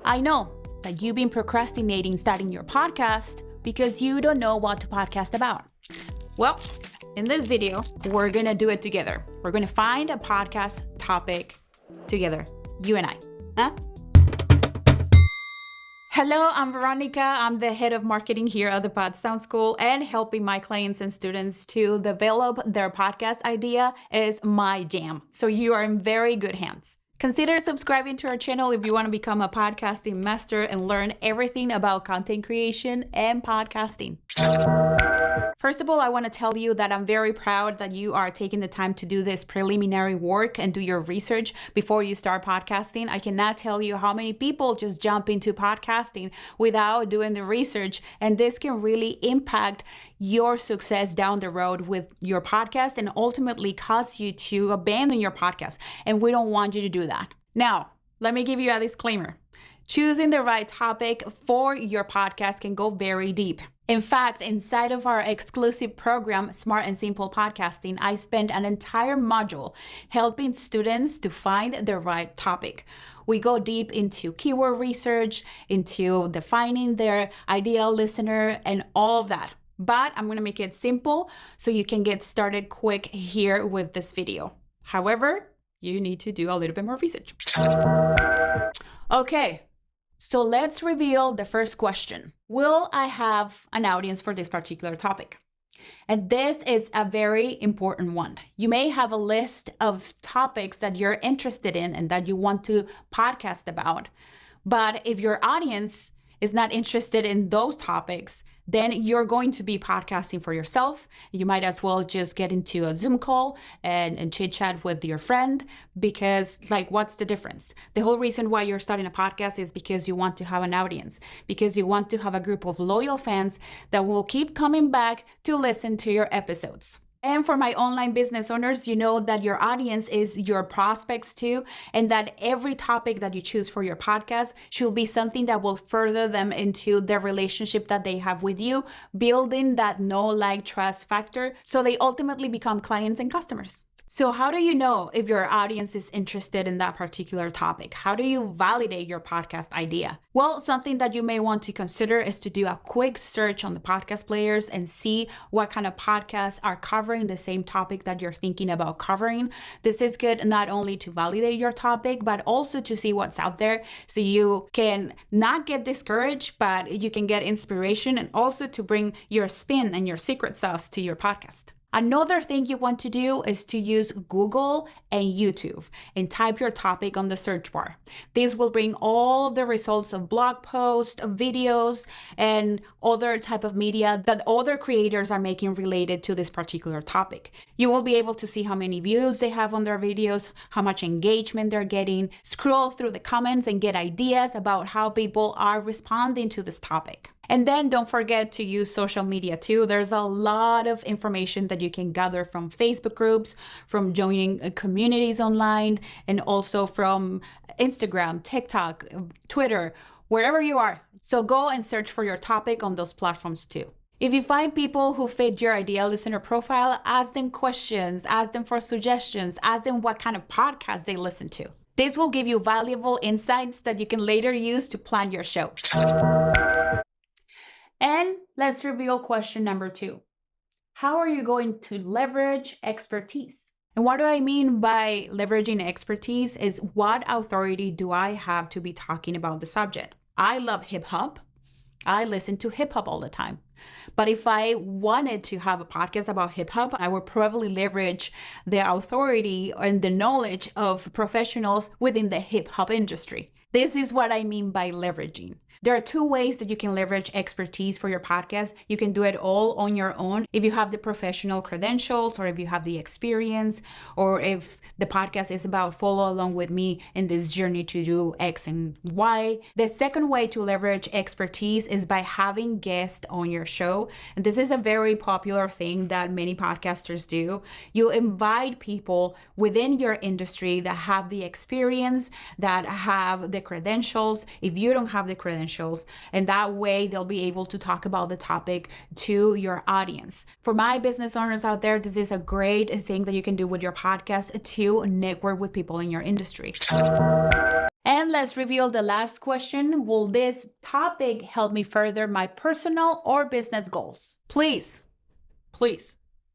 I know that you've been procrastinating starting your podcast because you don't know what to podcast about. Well, in this video, we're gonna do it together. We're gonna find a podcast topic together, you and I. Huh? Hello, I'm Veronica. I'm the head of marketing here at the Pod Sound School, and helping my clients and students to develop their podcast idea is my jam. So you are in very good hands. Consider subscribing to our channel if you want to become a podcasting master and learn everything about content creation and podcasting. First of all, I want to tell you that I'm very proud that you are taking the time to do this preliminary work and do your research before you start podcasting. I cannot tell you how many people just jump into podcasting without doing the research, and this can really impact your success down the road with your podcast and ultimately cause you to abandon your podcast. And we don't want you to do that. Now, let me give you a disclaimer. Choosing the right topic for your podcast can go very deep. In fact, inside of our exclusive program, Smart and Simple Podcasting, I spent an entire module helping students to find the right topic. We go deep into keyword research, into defining their ideal listener, and all of that. But I'm gonna make it simple so you can get started quick here with this video. However, you need to do a little bit more research. Okay. So let's reveal the first question. Will I have an audience for this particular topic? And this is a very important one. You may have a list of topics that you're interested in and that you want to podcast about. But if your audience is not interested in those topics, then you're going to be podcasting for yourself. You might as well just get into a Zoom call and chit chat with your friend, because what's the difference? The whole reason why you're starting a podcast is because you want to have an audience, because you want to have a group of loyal fans that will keep coming back to listen to your episodes. And for my online business owners, you know that your audience is your prospects too, and that every topic that you choose for your podcast should be something that will further them into their relationship that they have with you, building that know, like, trust factor so they ultimately become clients and customers. So how do you know if your audience is interested in that particular topic? How do you validate your podcast idea? Well, something that you may want to consider is to do a quick search on the podcast players and see what kind of podcasts are covering the same topic that you're thinking about covering. This is good not only to validate your topic, but also to see what's out there so you can not get discouraged, but you can get inspiration, and also to bring your spin and your secret sauce to your podcast. Another thing you want to do is to use Google and YouTube and type your topic on the search bar. This will bring all of the results of blog posts, of videos, and other type of media that other creators are making related to this particular topic. You will be able to see how many views they have on their videos, how much engagement they're getting, scroll through the comments and get ideas about how people are responding to this topic. And then don't forget to use social media too. There's a lot of information that you can gather from Facebook groups, from joining communities online, and also from Instagram, TikTok, Twitter, wherever you are. So go and search for your topic on those platforms too. If you find people who fit your ideal listener profile, ask them questions, ask them for suggestions, ask them what kind of podcast they listen to. This will give you valuable insights that you can later use to plan your show. And let's reveal question number 2. How are you going to leverage expertise? And what do I mean by leveraging expertise is what authority do I have to be talking about the subject? I love hip hop. I listen to hip hop all the time. But if I wanted to have a podcast about hip hop, I would probably leverage the authority and the knowledge of professionals within the hip hop industry. This is what I mean by leveraging. There are 2 ways that you can leverage expertise for your podcast. You can do it all on your own if you have the professional credentials, or if you have the experience, or if the podcast is about follow along with me in this journey to do X and Y. The second way to leverage expertise is by having guests on your show. And this is a very popular thing that many podcasters do. You invite people within your industry that have the experience, that have the credentials, if you don't have the credentials, and that way they'll be able to talk about the topic to your audience. For my business owners out there, this is a great thing that you can do with your podcast to network with people in your industry. And And let's reveal the last question. Will this topic help me further my personal or business goals? Please,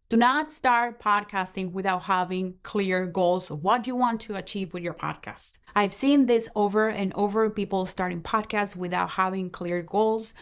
do not start podcasting without having clear goals of what you want to achieve with your podcast. I've seen this over and over, people starting podcasts without having clear goals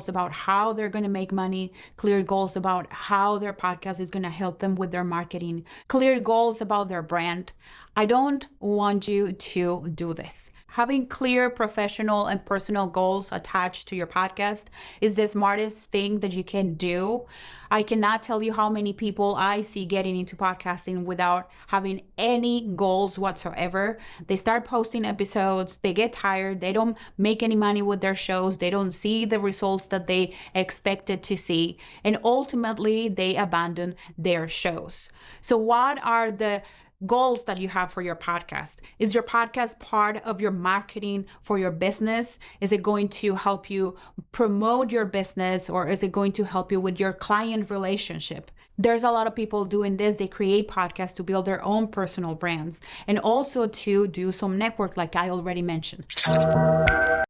about how they're going to make money, clear goals about how their podcast is going to help them with their marketing, clear goals about their brand. I don't want you to do this. Having clear professional and personal goals attached to your podcast is the smartest thing that you can do. I cannot tell you how many people I see getting into podcasting without having any goals whatsoever. They start posting episodes, they get tired, they don't make any money with their shows, they don't see the results that they expected to see, and ultimately they abandon their shows. So what are the goals that you have for your podcast? Is your podcast part of your marketing for your business? Is it going to help you promote your business, or is it going to help you with your client relationship? There's a lot of people doing this. They create podcasts to build their own personal brands and also to do some network, like I already mentioned.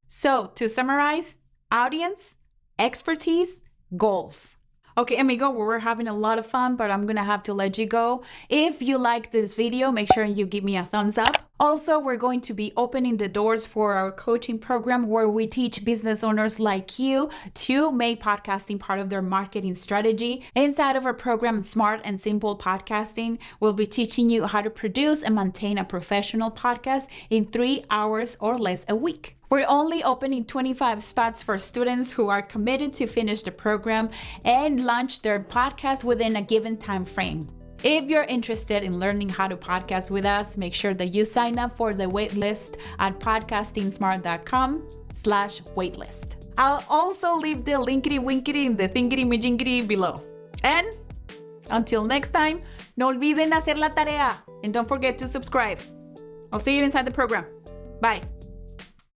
So to summarize, audience, expertise, goals. Okay, amigo, we're having a lot of fun, but I'm gonna have to let you go. If you like this video, make sure you give me a thumbs up. Also, we're going to be opening the doors for our coaching program where we teach business owners like you to make podcasting part of their marketing strategy. Inside of our program, Smart and Simple Podcasting, we'll be teaching you how to produce and maintain a professional podcast in 3 hours or less a week. We're only opening 25 spots for students who are committed to finish the program and launch their podcast within a given time frame. If you're interested in learning how to podcast with us, make sure that you sign up for the waitlist at podcastingsmart.com/waitlist. I'll also leave the linkity winkity and the thingy majingity below. And until next time, no olviden hacer la tarea and don't forget to subscribe. I'll see you inside the program. Bye.